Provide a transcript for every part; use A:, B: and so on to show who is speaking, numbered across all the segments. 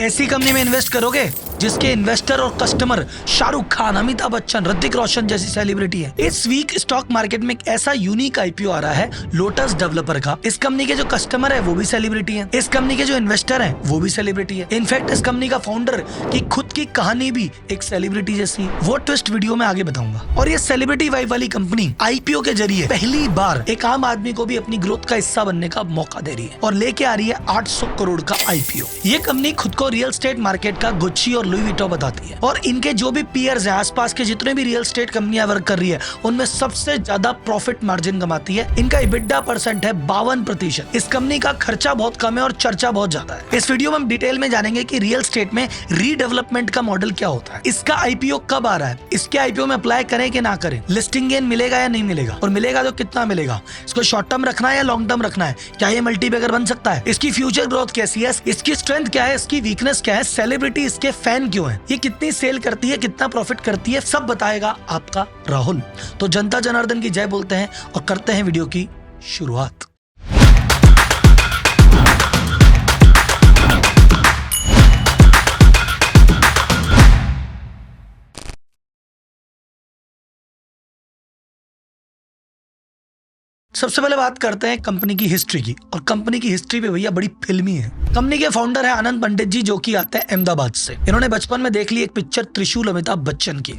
A: ऐसी कंपनी में इन्वेस्ट करोगे जिसके इन्वेस्टर और कस्टमर शाहरुख खान, अमिताभ बच्चन, ऋतिक रोशन जैसी सेलिब्रिटी है। इस वीक स्टॉक मार्केट में एक ऐसा यूनिक आईपीओ आ रहा है लोटस डेवलपर का। इस कंपनी के जो कस्टमर है वो भी सेलिब्रिटी है, इस कंपनी के जो इन्वेस्टर है वो भी सेलिब्रिटी है। इनफैक्ट इस कंपनी का फाउंडर की खुद की कहानी भी एक सेलिब्रिटी जैसी। वो ट्विस्ट वीडियो में आगे बताऊंगा। और ये सेलिब्रिटी वाइफ वाली कंपनी आईपीओ के जरिए पहली बार एक आम आदमी को भी अपनी ग्रोथ का हिस्सा बनने का मौका दे रही है और लेके आ रही है 800 करोड़ का आईपीओ। ये कंपनी खुद को रियल एस्टेट मार्केट का गुच्ची और लुई विटो बताती है और इनके जो भी पीयर्स हैं, आसपास के जितने भी रियल एस्टेट कंपनियां वर्क कर रही है उनमें सबसे ज्यादा प्रॉफिट मार्जिन कमाती है। इनका EBITDA परसेंट है 52%। इस कंपनी का खर्चा बहुत कम है और चर्चा बहुत ज्यादा है। इस वीडियो में हम डिटेल में जानेंगे कि रियल एस्टेट में रीडेवलपमेंट का मॉडल क्या होता है, इसका आईपीओ कब आ रहा है, इसके आईपीओ में अप्लाई करें कि ना करें, लिस्टिंग गेन मिलेगा या नहीं मिलेगा और मिलेगा तो कितना मिलेगा, इसको शॉर्ट टर्म रखना है या लॉन्ग टर्म रखना है, क्या ये मल्टीबैगर बन सकता है, इसकी फ्यूचर ग्रोथ कैसी है, इसकी स्ट्रेंथ क्या है, इसकी वीकनेस क्या है, सेलिब्रिटी इसके फैन क्यों है, ये कितनी सेल करती है, कितना प्रॉफिट करती है, सब बताएगा आपका राहुल। तो जनता जनार्दन की जय बोलते हैं और करते हैं वीडियो की शुरुआत। सबसे पहले बात करते हैं कंपनी की हिस्ट्री की, और कंपनी की हिस्ट्री पे भैया बड़ी फिल्मी है। कंपनी के फाउंडर है आनंद पंडित जी, जो कि आते हैं अहमदाबाद से। इन्होंने बचपन में देख ली एक पिक्चर त्रिशूल अमिताभ बच्चन की,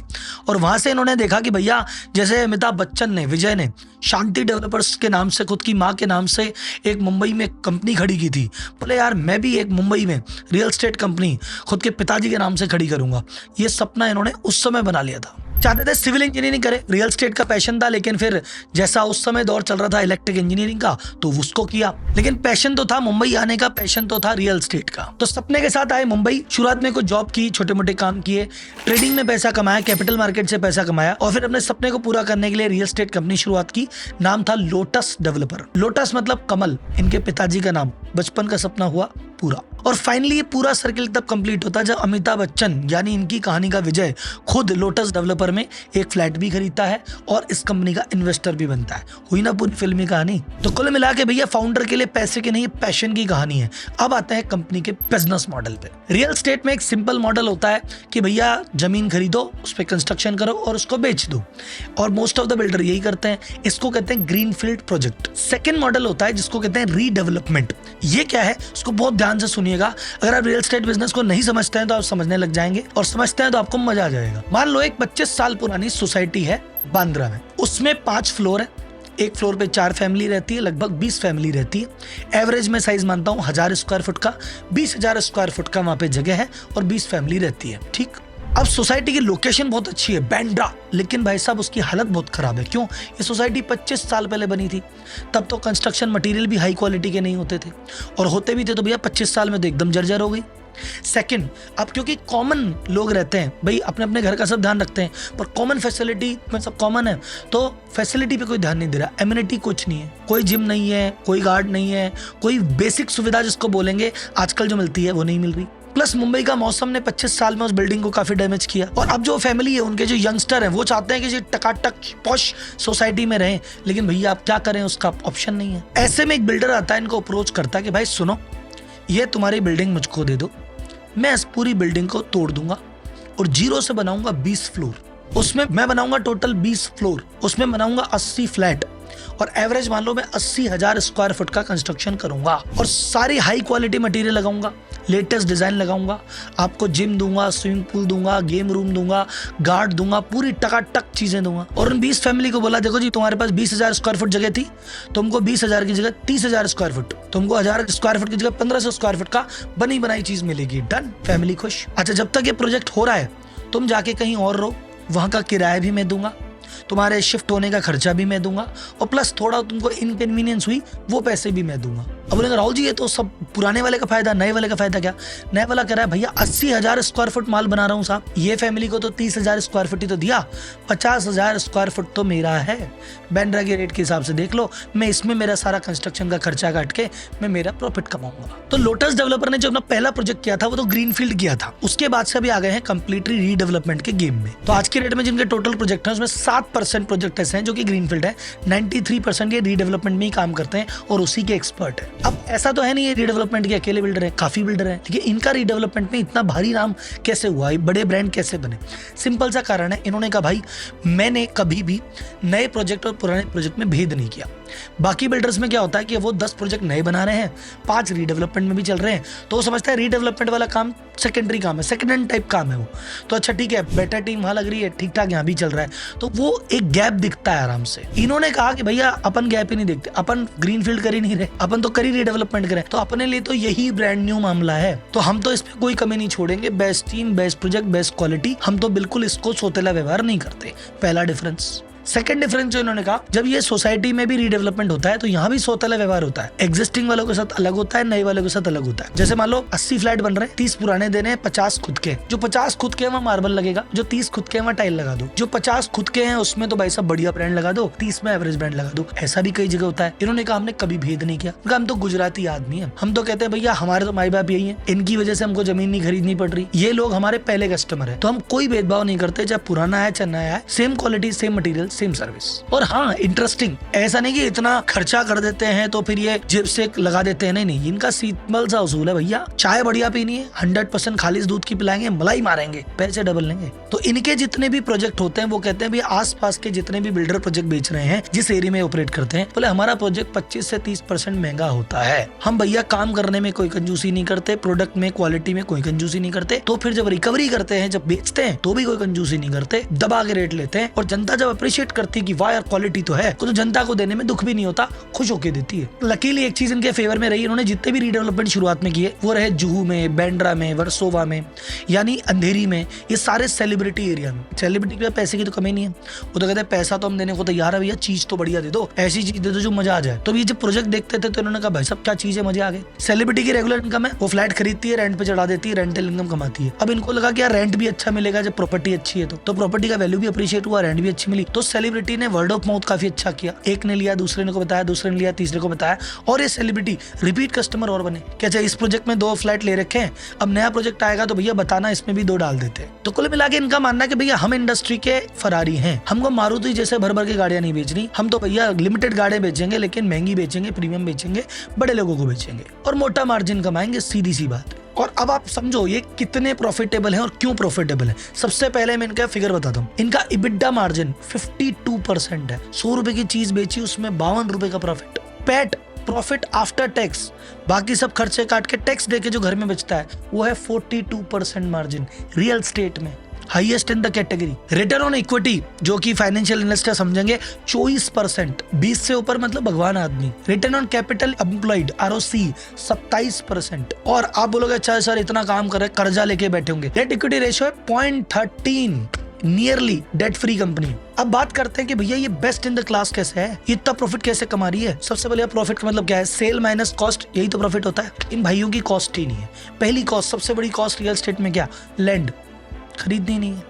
A: और वहां से इन्होंने देखा कि भैया जैसे अमिताभ बच्चन ने, विजय ने शांति डेवलपर्स के नाम से, खुद की माँ के नाम से एक मुंबई में कंपनी खड़ी की थी। बोले यार मैं भी एक मुंबई में रियल एस्टेट कंपनी खुद के पिताजी के नाम से खड़ी करूंगा। ये सपना इन्होंने उस समय बना लिया था। चाहते थे सिविल इंजीनियरिंग करे, रियल एस्टेट का पैशन था, लेकिन फिर जैसा उस समय दौर चल रहा था इलेक्ट्रिक इंजीनियरिंग का, तो उसको किया। लेकिन पैशन तो था मुंबई आने का, पैशन तो था रियल एस्टेट का। तो सपने के साथ आए मुंबई। शुरुआत में कुछ जॉब की, छोटे मोटे काम किए, ट्रेडिंग में पैसा कमाया, कैपिटल मार्केट से पैसा कमाया, और फिर अपने सपने को पूरा करने के लिए रियल एस्टेट कंपनी शुरुआत की। नाम था लोटस डेवलपर। लोटस मतलब कमल, इनके पिताजी का नाम। बचपन का सपना हुआ पूरा। और फाइनली ये पूरा सर्किल तब कंप्लीट होता है जब अमिताभ बच्चन यानी इनकी कहानी का विजय खुद लोटस डेवलपर में एक फ्लैट भी खरीदता है और इस कंपनी का इन्वेस्टर भी बनता है। हुई ना पूरी फिल्मी कहानी। तो कुल मिला के भैया फाउंडर के लिए पैसे की नहीं, पैशन की कहानी है। अब आते हैं कंपनी के बिजनेस मॉडल पे। रियल एस्टेट में एक सिंपल मॉडल होता है कि भैया जमीन खरीदो, उस पर कंस्ट्रक्शन करो और उसको बेच दो, और मोस्ट ऑफ द बिल्डर यही करते हैं। इसको कहते हैं ग्रीनफील्ड प्रोजेक्ट। सेकेंड मॉडल होता है जिसको कहते हैं रीडेवलपमेंट। ये क्या है, उसको बहुत ध्यान से सुनिएगा। अगर आप रियल एस्टेट बिजनेस को नहीं समझते हैं तो आप समझने लग जाएंगे, और समझते हैं तो आपको मजा आ जाएगा। मान लो एक 25 साल पुरानी सोसाइटी है बांद्रा में, उसमें 5 फ्लोर है। एक फ्लोर पे 4 फैमिली रहती है, लगभग 20 फैमिली रहती है। एवरेज में साइज मानता हूँ 1000 स्क्वायर फुट का, 20,000 स्क्वायर फुट का वहां पे जगह है और 20 फैमिली रहती है। ठीक, अब सोसाइटी की लोकेशन बहुत अच्छी है, बांद्रा, लेकिन भाई साहब उसकी हालत बहुत खराब है। क्यों? ये सोसाइटी 25 साल पहले बनी थी, तब तो कंस्ट्रक्शन मटेरियल भी हाई क्वालिटी के नहीं होते थे, और होते भी थे तो भैया 25 साल में तो एकदम जर्जर हो गई। सेकंड, अब क्योंकि कॉमन लोग रहते हैं, भाई अपने अपने घर का सब ध्यान रखते हैं, पर कॉमन फैसिलिटी में सब कॉमन है, तो फैसिलिटी पे कोई ध्यान नहीं दे रहा। एमिनिटी कुछ नहीं है, कोई जिम नहीं है, कोई गार्ड नहीं है, कोई बेसिक सुविधा जिसको बोलेंगे आजकल जो मिलती है वो नहीं मिल रही। प्लस मुंबई का मौसम ने 25 साल में उस बिल्डिंग को काफी डैमेज किया। और अब जो फैमिली है, उनके जो यंगस्टर हैं, वो चाहते हैं कि टकाटक पॉश सोसाइटी में रहें, लेकिन भैया आप क्या करें, उसका ऑप्शन नहीं है। ऐसे में एक बिल्डर आता है, इनको अप्रोच करता है कि भाई सुनो, ये तुम्हारी बिल्डिंग मुझको दे दो, मैं इस पूरी बिल्डिंग को तोड़ दूंगा और जीरो से बनाऊंगा 20 फ्लोर। उसमें मैं बनाऊंगा टोटल 20 फ्लोर, उसमें बनाऊंगा 80 फ्लैट, और एवरेज मान लो मैं 80,000 स्क्वायर फुट का कंस्ट्रक्शन करूंगा, और सारी हाई क्वालिटी मटेरियल लगाऊंगा, लेटेस्ट डिजाइन लगाऊंगा, आपको जिम दूंगा, स्विमिंग पूल दूंगा, गेम रूम दूंगा, गार्ड दूंगा, पूरी टकाटक चीजें दूंगा। और उन 20 फैमिली को बोला, देखो जी तुम्हारे पास 20,000 स्क्वायर फुट जगह थी, तुमको 20,000 की जगह 30,000 स्क्वायर फुट, तुमको 1000 स्क्वायर फुट की जगह 1500 स्क्वायर फुट का बनी बनाई चीज मिलेगी। डन, फैमिली खुश। अच्छा, जब तक ये प्रोजेक्ट हो रहा है तुम जाके कहीं और रहो, वहां का किराया भी मैं दूंगा, तुम्हारे शिफ्ट होने का खर्चा भी मैं दूंगा, और प्लस थोड़ा तुमको इनकन्वीनियंस हुई वो पैसे भी मैं दूंगा। अब बोलेंगे राहुल जी ये तो सब पुराने वाले का फायदा, नए वाले का फायदा क्या? नए वाला कह रहा है भैया 80,000 स्क्वायर फुट माल बना रहा हूँ साहब, ये फैमिली को तो 30,000 स्क्वायर फुट ही तो दिया, 50,000 स्क्वायर फुट तो मेरा है। बांद्रा के रेट के हिसाब से देख लो, मैं इसमें मेरा सारा कंस्ट्रक्शन का खर्चा काट के मैं मेरा प्रॉफिट कमाऊंगा। तो लोटस डेवलपर ने जो अपना पहला प्रोजेक्ट किया था वो तो ग्रीनफील्ड किया था, उसके बाद से अभी आ गए हैं कंप्लीटली रीडेवलपमेंट के गेम में। तो आज के डेट में जिनके टोटल प्रोजेक्ट है उसमें 7% प्रोजेक्ट ऐसे हैं जो कि ग्रीनफील्ड है, 93% ये रीडेवलपमेंट में ही काम करते हैं और उसी के एक्सपर्ट है। अब ऐसा तो है नहीं ये रीडेवलपमेंट के अकेले बिल्डर है, काफी बिल्डर है, लेकिन इनका रीडेवलपमेंट में इतना भारी नाम कैसे हुआ, बड़े ब्रांड कैसे बने? सिंपल सा कारण है, इन्होंने कहा भाई मैंने कभी भी नए प्रोजेक्ट और पुराने प्रोजेक्ट में भेद नहीं किया। बाकी बिल्डर्स में क्या होता है कि वो 10 प्रोजेक्ट नए बना रहे हैं, 5 रीडेवलपमेंट में भी चल रहे हैं, तो वो समझता है रीडेवलपमेंट वाला काम सेकेंडरी काम है, सेकंड हैंड टाइप काम है वो, तो अच्छा ठीक है, बेटर टीम वहां लग रही है, ठीक ठाक यहाँ भी चल रहा है, तो वो एक गैप दिखता है आराम से। इन्होंने कहा कि भैया अपन गैप ही नहीं देखते, अपन ग्रीनफील्ड कर ही नहीं रहे, अपन तो कर ही रीडेवलपमेंट करें, तो अपने लिए तो यही ब्रांड न्यू मामला है, तो हम तो इस पे कोई कमी नहीं छोड़ेंगे, best team, best project, best quality, हम तो बिल्कुल इसको सोतेला व्यवहार नहीं करते। पहला डिफरेंस। सेकंड डिफरेंस जो इन्होंने कहा, जब ये सोसाइटी में भी रीडेवलपमेंट होता है तो यहाँ भी सोतेला व्यवहार होता है, एग्जिस्टिंग वालों के साथ अलग होता है, नए वालों के साथ अलग होता है। जैसे मान लो 80 फ्लैट बन रहे हैं, 30 पुराने देने हैं, 50 खुद के। जो 50 खुद के हैं वहाँ मार्बल लगेगा, जो 30 खुद के हैं वहाँ टाइल लगा दो, जो 50 खुद के हैं उसमें तो भाई साहब बढ़िया ब्रांड लगा दो, 30 में एवरेज ब्रांड लगा दो। ऐसा भी कई जगह होता है। इन्होंने कहा हमने कभी भेद नहीं किया, हम तो गुजराती आदमी है, हम तो कहते हैं भैया हमारे तो माई बाप यही है, इनकी वजह से हमको जमीन नहीं खरीदनी पड़ रही, ये लोग हमारे पहले कस्टमर है, तो हम कोई भेदभाव नहीं करते, चाहे पुराना है चाहे नया है, same quality, same material, same service. और हाँ, इंटरेस्टिंग, ऐसा नहीं कि इतना खर्चा कर देते हैं तो फिर ये जेब से लगा देते हैं, नहीं, इनका सिंपल सा उसूल है भैया, चाय बढ़िया पीनी है, 100% खालिश दूध की पिलाएंगे, मलाई मारेंगे, पैसे डबल लेंगे। तो इनके जितने भी प्रोजेक्ट होते हैं वो कहते हैं भी आसपास के जितने भी बिल्डर प्रोजेक्ट बेच रहे हैं, जिस एरिया में ऑपरेट करते हैं, बोले हमारा प्रोजेक्ट 25 से 30% महंगा होता है, हम भैया काम करने में कोई कंजूसी नहीं करते, प्रोडक्ट में, क्वालिटी में कोई कंजूसी नहीं करते, तो फिर जब रिकवरी करते हैं, जब बेचते हैं तो भी कोई कंजूसी नहीं करते, दबा के रेट लेते हैं, और जनता जब अप्रिशिएट करती है कि वाह यार क्वालिटी तो है, तो जनता को देने में दुख भी नहीं होता, खुश होके देती है। लकीली एक चीज इनके फेवर में रही, इन्होंने जितने भी रीडेवलपमेंट शुरुआत में किए वो रहे जुहू में, बैंड्रा में, वर्सोवा में, यानी अंधेरी में, ये सारे सेलिब्रिटी एरिया में। सेलिब्रिटी के पैसे की तो कमी नहीं है, वो तो कहते हैं पैसा तो हम देने को तैयार है भैया, चीज तो बढ़िया दे दो, ऐसी चीज दे दो जो मजा आ जाए। तो ये जब प्रोजेक्ट देखते थे तो इन्होंने कहा भाई साहब क्या चीज है, मजा आ गए। सेलिब्रिटी की रेगुलर इनकम है, वो फ्लैट खरीदती है, रेंट पे चढ़ा देती है, रेंटल इनकम कमाती है। अब इनको लगा कि यार रेंट भी अच्छा मिलेगा जब प्रॉपर्टी अच्छी है, तो प्रॉपर्टी का वैल्यू भी अप्रिशिएट हुआ, रेंट भी अच्छी मिली, तो सेलिब्रिटी ने वर्ड ऑफ माउथ काफी अच्छा किया, एक ने लिया, दूसरे ने को बताया, दूसरे ने लिया, तीसरे को बताया, और ये सेलिब्रिटी रिपीट कस्टमर और बने। क्या अच्छा इस प्रोजेक्ट में 2 फ्लैट ले रखे हैं, अब नया प्रोजेक्ट आएगा तो भैया बताना इसमें भी 2 डाल देते हैं। तो कुल मिला के इनका मानना है कि भैया हम इंडस्ट्री के फरारी हैं, हमको मारुति जैसे भर भर के गाड़ियां नहीं बेचनी, हम तो भैया लिमिटेड गाड़ियां बेचेंगे, लेकिन महंगी बेचेंगे, प्रीमियम बेचेंगे, बड़े लोगों को बेचेंगे और मोटा मार्जिन कमाएंगे, सीधी सी बात है। और अब आप समझो ये कितने प्रॉफिटेबल है और क्यों प्रॉफिटेबल है। सबसे पहले मैं इनका फिगर बताता हूँ, इनका इबिडा मार्जिन 52% है। 100 रुपए की चीज बेची, उसमें 52 रुपए का profit. PAT, profit after tax, बाकी सब खर्चे काट के टैक्स देके जो घर में बचता है, वो है 42% मार्जिन। रियल स्टेट में highest in the category. Return on equity जो कि फाइनेंशियल इन्वेस्टर समझेंगे 24%, 20 से ऊपर मतलब भगवान आदमी। Return on capital employed ROC 27%। और आप बोलोगे अच्छा सर इतना काम कर रहे, कर्जा लेके बैठे होंगे। डेट इक्विटी रेशियो है 0.13, नियरली डेट फ्री कंपनी। अब बात करते हैं कि भैया ये बेस्ट इन द क्लास कैसे है, ये इतना प्रॉफिट कैसे कमा रही है। सबसे पहले प्रॉफिट का मतलब क्या है, सेल माइनस कॉस्ट, यही तो प्रॉफिट होता है। इन भाइयों की कॉस्ट ही नहीं है। पहली कॉस्ट, सबसे बड़ी कॉस्ट रियल एस्टेट में क्या, लैंड खरीदनी नहीं है।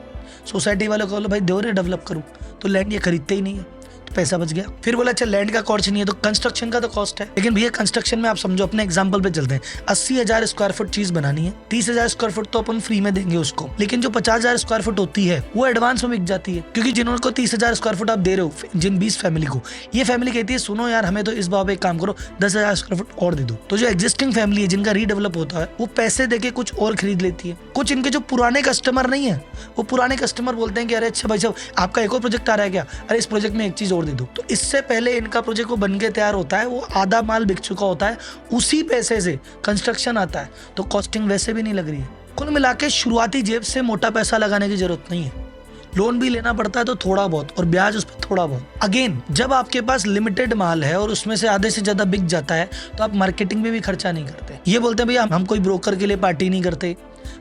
A: सोसाइटी वालों को बोलो भाई दो रे डेवलप करूं, तो लैंड ये खरीदते ही नहीं है, तो पैसा बच गया। फिर बोला अच्छा लैंड का कॉस्ट नहीं है, तो कंस्ट्रक्शन का तो कॉस्ट है। लेकिन भैया कंस्ट्रक्शन में आप समझो, अपने एग्जांपल पे चलते हैं, 80,000 स्क्वायर फुट चीज बनानी है, 30,000 स्क्वायर फुट तो अपन फ्री में देंगे उसको, लेकिन जो 50,000 स्क्वायर फुट होती है वो एडवांस में बिक जाती है। क्योंकि जिन्होंने को 30,000 स्क्वायर फुट आप दे रहे हो, जिन 20 फैमिली को, ये फैमिली कहती है सुनो यार हमें तो इस बार एक काम करो 10,000 स्क्वायर फुट और दे दो। तो जो एग्जिस्टिंग फैमिली है जिनका रीडेवलप होता है, वो पैसे देके कुछ और खरीद लेती है। कुछ इनके जो पुराने कस्टमर नहीं है, वो पुराने कस्टमर बोलते हैं कि अरे अच्छा भाई साहब आपका एक और प्रोजेक्ट आ रहा है क्या, अरे इस प्रोजेक्ट में एक चीज और दे दो। तो इससे पहले इनका प्रोजेक्ट को बन के तैयार होता है, वो आधा माल बिक चुका होता है, उसी पैसे से कंस्ट्रक्शन आता है, तो कॉस्टिंग वैसे भी नहीं लग रही है। कुल मिला के शुरुआती जेब से मोटा पैसा लगाने की जरूरत नहीं है। लोन भी लेना पड़ता है तो थोड़ा बहुत, और ब्याज उस पर थोड़ा बहुत। अगेन जब आपके पास लिमिटेड माल है और उसमें से आधे से ज्यादा बिक जाता है, तो आप मार्केटिंग में भी खर्चा नहीं करते। ये बोलते हैं भैया हम कोई ब्रोकर के लिए पार्टी नहीं करते,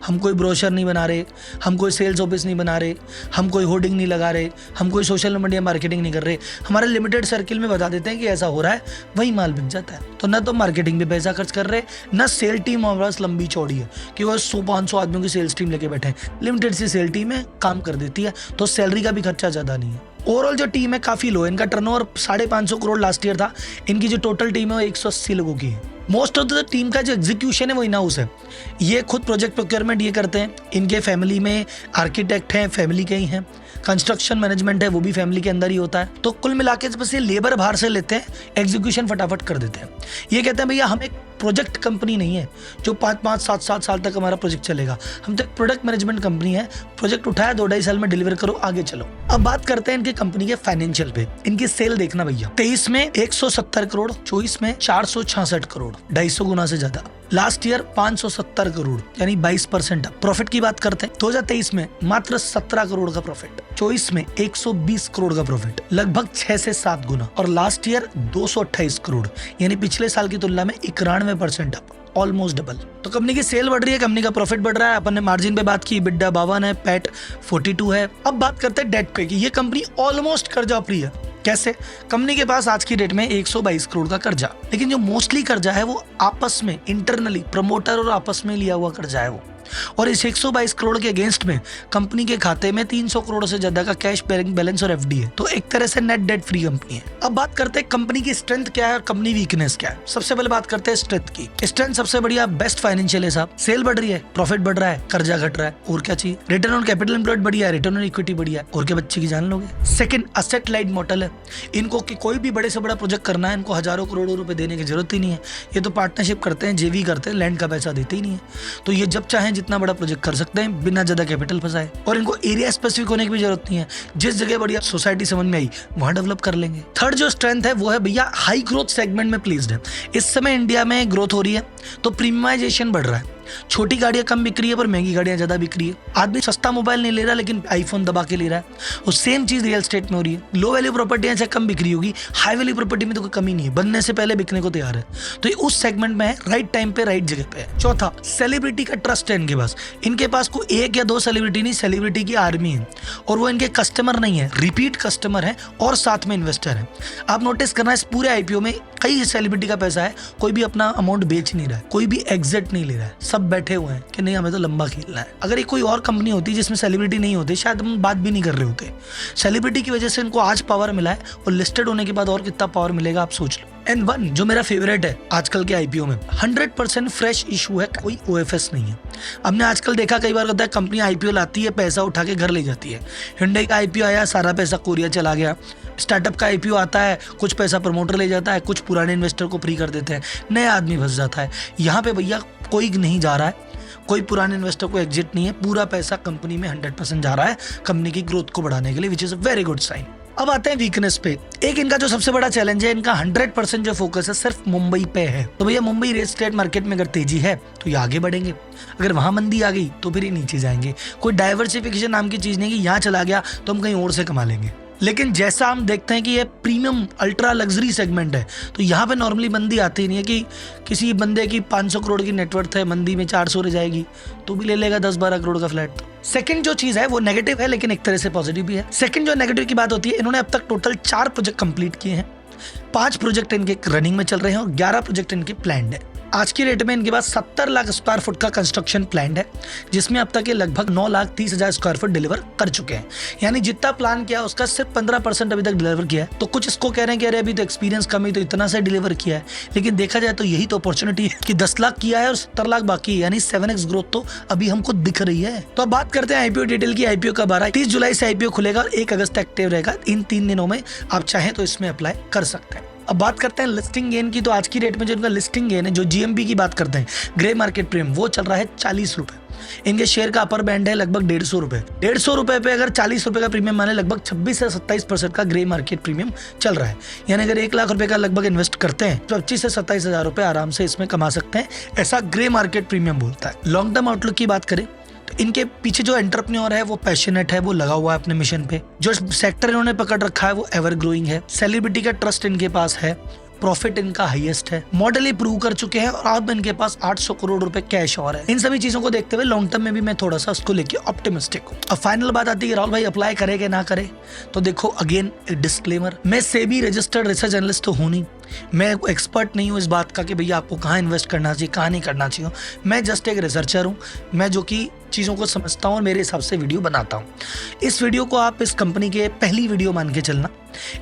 A: हम कोई ब्रोशर नहीं बना रहे, हम कोई सेल्स ऑफिस नहीं बना रहे, हम कोई होर्डिंग नहीं लगा रहे, हम कोई सोशल मीडिया मार्केटिंग नहीं कर रहे। हमारे लिमिटेड सर्किल में बता देते हैं कि ऐसा हो रहा है, वही माल बिक जाता है। तो न तो मार्केटिंग पे पैसा खर्च कर रहे, न सेल टीम हमारे पास लंबी चौड़ी है कि वो 100-500 आदमियों की सेल्स टीम लेके बैठे हैं। लिमिटेड सी सेल टीम है, काम कर देती है, तो सैलरी का भी खर्चा ज्यादा नहीं है। ओवरऑल जो टीम है काफी लो है, इनका टर्नओवर 550 करोड़ लास्ट ईयर था। इनकी जो टोटल टीम है वो 180 लोगों की है। मोस्ट ऑफ द टीम का जो एग्जीक्यूशन है वो इन हाउस है। ये खुद प्रोजेक्ट प्रोक्योरमेंट ये करते हैं, इनके फैमिली में आर्किटेक्ट हैं, फैमिली के ही हैं, कंस्ट्रक्शन मैनेजमेंट है वो भी फैमिली के अंदर ही होता है। तो कुल मिला के बस ये लेबर बाहर से लेते हैं, एग्जीक्यूशन फटाफट कर देते हैं। ये कहते हैं भैया हम एक प्रोजेक्ट कंपनी नहीं है जो 5-5, 7-7 साल तक हमारा प्रोजेक्ट चलेगा, हम तो एक प्रोडक्ट मैनेजमेंट कंपनी है, प्रोजेक्ट उठाया 2-2.5 साल में डिलीवर करो, आगे चलो। अब बात करते हैं इनकी कंपनी के फाइनेंशियल पे। इनकी सेल देखना भैया, 23 में 170 करोड़, 24 में 466 करोड़, 250 गुना से ज्यादा। लास्ट ईयर 570 करोड़ यानी 22% प्रॉफिट की बात करते हैं। 2023 में मात्र 17 करोड़ का प्रॉफिट, 24 में 120 करोड़ का प्रॉफिट, लगभग 6 से 7 गुना। और लास्ट ईयर 228 करोड़ यानी पिछले साल की तुलना में 91% अप, ऑलमोस्ट डबल। तो कंपनी की सेल बढ़ रही है, कंपनी का प्रॉफिट बढ़ रहा है। अपन ने मार्जिन पे बात की, बिड्डा 52 है, पैट 42 है। अब बात करते हैं डेट पे की। ये कंपनी ऑलमोस्ट कर्जा फ्री है। कैसे? कंपनी के पास आज की डेट में 122 करोड़ का कर्जा, लेकिन जो मोस्टली कर्जा है वो आपस में इंटरनली प्रमोटर और आपस में लिया हुआ कर्जा है वो। और इस 122 करोड़ के अगेंस्ट में कंपनी के खाते में 300 करोड़ से ज्यादा का कैश बैलेंस और एफडी है। तो एक तरह से नेट डेट फ्री कंपनी है। अब बात करते हैं कंपनी की स्ट्रेंथ क्या है और कंपनी वीकनेस क्या है। सबसे पहले बात करते हैं स्ट्रेंथ की। स्ट्रेंथ सबसे बढ़िया, बेस्ट फाइनेंशियल है साहब, सेल बढ़ रही है, प्रॉफिट बढ़ रहा है, कर्जा घट रहा है, और क्या चाहिए। रिटर्न ऑन कैपिटल एम्प्लॉयड बढ़िया है, रिटर्न ऑन इक्विटी बढ़िया है, और क्या बच्चे की जान लोगे। सेकंड, असेट लाइट मॉडल है। इनको कोई भी बड़े से बड़ा प्रोजेक्ट करना है, इनको हजारों करोड़ों रुपए देने की जरूरत ही नहीं है। ये तो पार्टनरशिप करते हैं, जेवी करते हैं, लैंड का पैसा देते ही नहीं है। तो ये जब चाहे जितना बड़ा प्रोजेक्ट कर सकते हैं बिना ज्यादा कैपिटल फंसाए। और इनको एरिया स्पेसिफिक होने की भी जरूरत नहीं है, जिस जगह बढ़िया सोसाइटी समझ में आई वहां डेवलप कर लेंगे। थर्ड जो स्ट्रेंथ है वो है भैया हाई ग्रोथ सेगमेंट में प्लेस्ड है। इस समय इंडिया में ग्रोथ हो रही है तो प्रीमियमाइजेशन बढ़ रहा है। छोटी गाड़ियां कम बिक रही है पर महंगी गाड़ियां ज्यादा बिक रही है। आदमी सस्ता मोबाइल नहीं ले रहा लेकिन आईफोन दबा के ले रहा है। और सेम चीज रियल एस्टेट में हो रही है। लो वैल्यू प्रॉपर्टियां चाहे कम बिक रही होगी, हाई वैल्यू प्रॉपर्टी में तो कोई कमी नहीं है, बनने से पहले बिकने को तैयार है। तो ये उस सेगमेंट में है, राइट टाइम पे राइट जगह पे है। चौथा, सेलिब्रिटी का ट्रस्ट है इनके पास। इनके पास कोई 1 या 2 सेलिब्रिटी नहीं, सेलिब्रिटी की आर्मी है। और वो इनके कस्टमर नहीं है, रिपीट कस्टमर है और साथ में इन्वेस्टर है। आप नोटिस करना, इस पूरे आईपीओ में कई सेलिब्रिटी का पैसा है, कोई भी अपना अमाउंट बेच नहीं रहा है, कोई भी एग्जिट नहीं ले रहा है, सब बैठे हुए हैं कि नहीं हमें तो लंबा खेलना है। अगर ये कोई और कंपनी होती जिसमें सेलिब्रिटी नहीं होती शायद हम बात भी नहीं कर रहे होते। सेलिब्रिटी की वजह से इनको आज पावर मिला है और लिस्टेड होने के बाद और कितना पावर मिलेगा आप सोच लो। एंड वन जो मेरा फेवरेट है आजकल के आईपीओ में, 100% फ्रेश इशू है, कोई ओएफएस नहीं है। हमने आजकल देखा कई बार होता है कंपनी आईपीओ लाती है, पैसा उठा के घर ले जाती है। hyundai का आईपीओ आया, सारा पैसा कोरिया चला गया। स्टार्टअप का आईपीओ आता है, कुछ पैसा प्रमोटर ले जाता है, कुछ पुराने इन्वेस्टर को फ्री कर देते हैं, नया आदमी फंस जाता है। यहाँ पे भैया कोई नहीं जा रहा है, कोई पुराने इन्वेस्टर को एग्जिट नहीं है, पूरा पैसा कंपनी में 100% जा रहा है कंपनी की ग्रोथ को बढ़ाने के लिए, which is a very good sign. अब आते हैं वीकनेस पे। एक इनका जो सबसे बड़ा चैलेंज है, इनका 100% जो फोकस है सिर्फ मुंबई पे है। तो भैया मुंबई रियल एस्टेट मार्केट में अगर तेजी है तो ये आगे बढ़ेंगे, अगर वहां मंदी आ गई तो फिर ये नीचे जाएंगे। कोई डाइवर्सिफिकेशन नाम की चीज नहीं कि यहाँ चला गया तो हम कहीं और से कमा लेंगे। लेकिन जैसा हम देखते हैं कि ये प्रीमियम अल्ट्रा लग्जरी सेगमेंट है, तो यहाँ पे नॉर्मली मंदी आती नहीं है कि किसी बंदे की 500 करोड़ की नेटवर्थ है, मंदी में 400 रह जाएगी तो भी ले लेगा 10-12 करोड़ का फ्लैट। सेकंड जो चीज है वो नेगेटिव है लेकिन एक तरह से पॉजिटिव भी है। सेकंड जो नेगेटिव की बात होती है, इन्होंने अब तक टोटल 4 प्रोजेक्ट कंप्लीट किए हैं, 5 प्रोजेक्ट इनके रनिंग में चल रहे हैं और 11 प्रोजेक्ट इनके प्लान्ड है। आज की रेट में इनके पास 70 लाख स्क्वायर फुट का कंस्ट्रक्शन प्लान है, जिसमें अब तक ये लगभग 9,30,000 स्क्वायर फुट डिलीवर कर चुके हैं। यानी जितना प्लान किया उसका सिर्फ 15% अभी तक डिलीवर किया है। तो कुछ इसको कह रहे हैं कि अरे अभी तो एक्सपीरियंस कम है तो इतना से डिलीवर किया है, लेकिन देखा जाए तो यही तो अपॉर्चुनिटी है कि 10 लाख किया है और 70 लाख बाकी है, यानी 7x ग्रोथ तो अभी हमको दिख रही है। तो अब बात करते हैं आईपीओ डिटेल की। आईपीओ कब आ रहा है? 30 जुलाई से आईपीओ खुलेगा और 1 अगस्त एक्टिव रहेगा। इन 3 दिनों में आप चाहें तो इसमें अप्लाई कर सकते हैं। अब बात करते हैं लिस्टिंग गेन की। तो आज की रेट में जो इनका लिस्टिंग गेन है, जो जीएमपी की बात करते हैं, ग्रे मार्केट प्रीमियम, वो चल रहा है 40 रुपए। इनके शेयर का अपर बैंड है लगभग 150 रुपए। 150 रुपए पे अगर 40 रुपए का प्रीमियम माने लगभग 26 से 27% का ग्रे मार्केट प्रीमियम चल रहा है। यानी अगर 1 लाख रुपए का लगभग इन्वेस्ट करते हैं तो 25 से 27 हजार रुपए आराम से इसमें कमा सकते हैं, ऐसा ग्रे मार्केट प्रीमियम बोलता है। लॉन्ग टर्म आउटलुक की बात करें तो इनके पीछे जो एंटरप्रेन्योर है वो पैशनेट है, वो लगा हुआ है अपने मिशन पे। जो सेक्टर इन्होंने पकड़ रखा है वो एवर ग्रोइंग है। सेलिब्रिटी का ट्रस्ट इनके पास है, प्रॉफिट इनका हाईएस्ट है, मॉडल ही प्रूव कर चुके हैं और अब इनके पास 800 करोड़ रुपए कैश और है। इन सभी चीजों को देखते हुए लॉन्ग टर्म में भी मैं थोड़ा सा उसको लेके ऑप्टिमिस्टिक हूँ। अब फाइनल बात आती है राहुल भाई अप्लाई करे कि ना करे। तो देखो अगेन डिस्क्लेमर, मैं सेबी रजिस्टर्ड रिसर्च एनालिस्ट तो हूँ नहीं, मैं एक्सपर्ट नहीं हूँ इस बात का कि भैया आपको कहाँ इन्वेस्ट करना चाहिए कहाँ नहीं करना चाहिए। मैं जस्ट एक रिसर्चर हूँ, मैं जो कि चीज़ों को समझता हूँ और मेरे हिसाब से वीडियो बनाता हूँ। इस वीडियो को आप इस कंपनी के पहली वीडियो मान के चलना,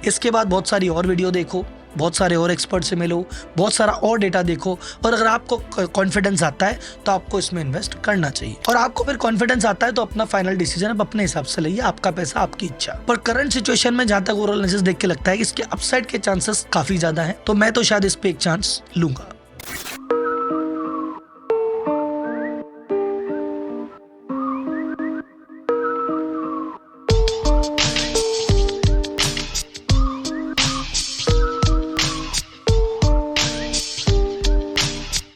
A: इसके बाद बहुत सारी और वीडियो देखो, बहुत सारे और एक्सपर्ट से मिलो, बहुत सारा और डेटा देखो, और अगर आपको कॉन्फिडेंस आता है तो आपको इसमें इन्वेस्ट करना चाहिए। और आपको फिर कॉन्फिडेंस आता है तो अपना फाइनल डिसीजन आप अपने हिसाब से लइए, आपका पैसा आपकी इच्छा। पर करंट सिचुएशन में जहां तक ओवरऑल एनालिसिस देख के लगता है कि इसके अपसाइड के चांसेस काफी ज्यादा हैं, तो मैं तो शायद इस पे एक चांस लूंगा।